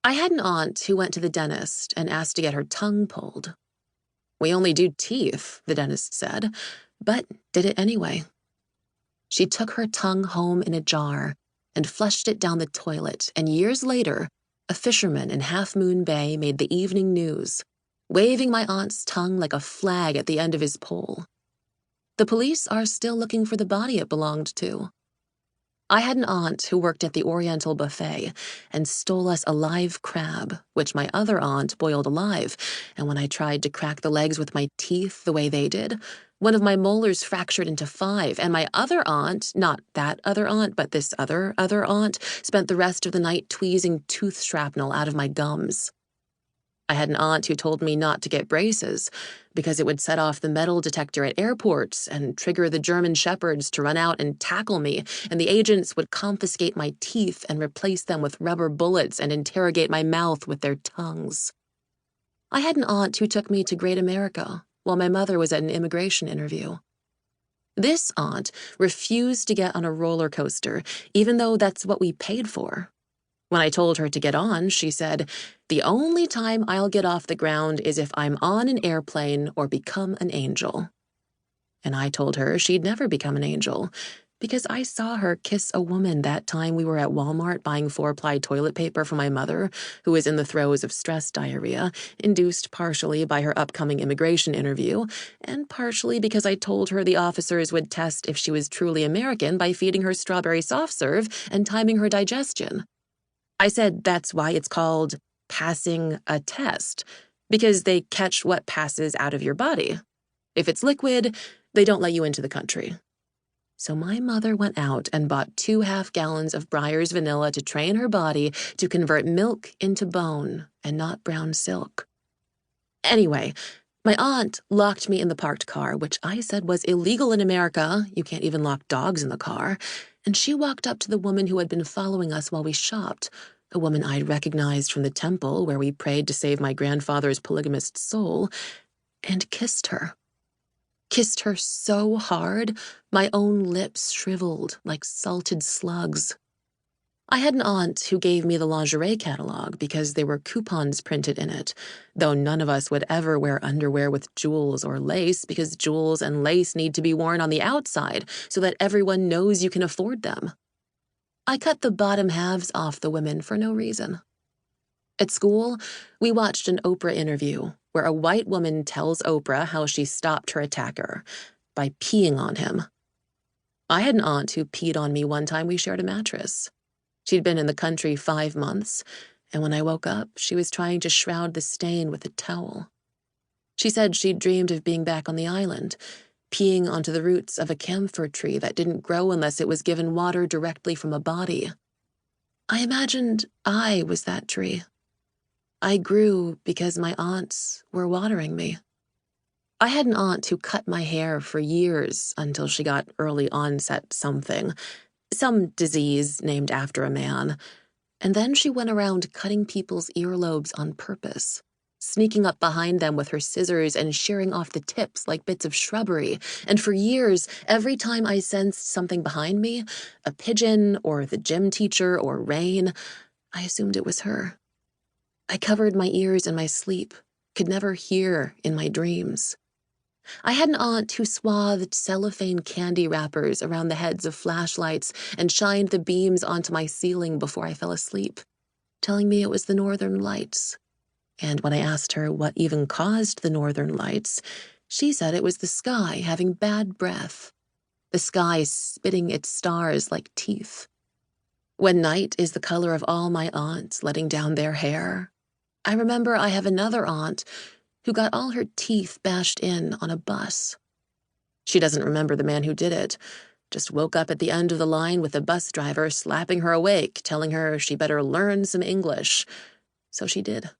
I had an aunt who went to the dentist and asked to get her tongue pulled. We only do teeth, the dentist said, but did it anyway. She took her tongue home in a jar and flushed it down the toilet, and years later, a fisherman in Half Moon Bay made the evening news, waving my aunt's tongue like a flag at the end of his pole. The police are still looking for the body it belonged to. I had an aunt who worked at the Oriental buffet and stole us a live crab, which my other aunt boiled alive, and when I tried to crack the legs with my teeth the way they did, one of my molars fractured into 5, and my other aunt, not that other aunt, but this other aunt, spent the rest of the night tweezing tooth shrapnel out of my gums. I had an aunt who told me not to get braces because it would set off the metal detector at airports and trigger the German shepherds to run out and tackle me, and the agents would confiscate my teeth and replace them with rubber bullets and interrogate my mouth with their tongues. I had an aunt who took me to Great America while my mother was at an immigration interview. This aunt refused to get on a roller coaster, even though that's what we paid for. When I told her to get on, she said, "The only time I'll get off the ground is if I'm on an airplane or become an angel." And I told her she'd never become an angel, because I saw her kiss a woman that time we were at Walmart buying 4-ply toilet paper for my mother, who was in the throes of stress diarrhea, induced partially by her upcoming immigration interview, and partially because I told her the officers would test if she was truly American by feeding her strawberry soft serve and timing her digestion. I said that's why it's called passing a test, because they catch what passes out of your body. If it's liquid, they don't let you into the country. So my mother went out and bought 2 half-gallons of Breyer's vanilla to train her body to convert milk into bone and not brown silk. Anyway, my aunt locked me in the parked car, which I said was illegal in America. You can't even lock dogs in the car. And she walked up to the woman who had been following us while we shopped, a woman I'd recognized from the temple where we prayed to save my grandfather's polygamist soul, and kissed her. Kissed her so hard, my own lips shriveled like salted slugs. I had an aunt who gave me the lingerie catalog because there were coupons printed in it, though none of us would ever wear underwear with jewels or lace because jewels and lace need to be worn on the outside so that everyone knows you can afford them. I cut the bottom halves off the women for no reason. At school, we watched an Oprah interview where a white woman tells Oprah how she stopped her attacker by peeing on him. I had an aunt who peed on me one time we shared a mattress. She'd been in the country 5 months, and when I woke up, she was trying to shroud the stain with a towel. She said she'd dreamed of being back on the island, peeing onto the roots of a camphor tree that didn't grow unless it was given water directly from a body. I imagined I was that tree. I grew because my aunts were watering me. I had an aunt who cut my hair for years until she got early onset something, some disease named after a man, and then she went around cutting people's earlobes on purpose, sneaking up behind them with her scissors and shearing off the tips like bits of shrubbery, and for years, every time I sensed something behind me, a pigeon or the gym teacher or rain, I assumed it was her. I covered my ears in my sleep, could never hear in my dreams. I had an aunt who swathed cellophane candy wrappers around the heads of flashlights and shined the beams onto my ceiling before I fell asleep, telling me it was the northern lights. And when I asked her what even caused the northern lights, she said it was the sky having bad breath, the sky spitting its stars like teeth. When night is the color of all my aunts letting down their hair, I remember I have another aunt who got all her teeth bashed in on a bus. She doesn't remember the man who did it, just woke up at the end of the line with the bus driver slapping her awake, telling her she better learn some English. So she did.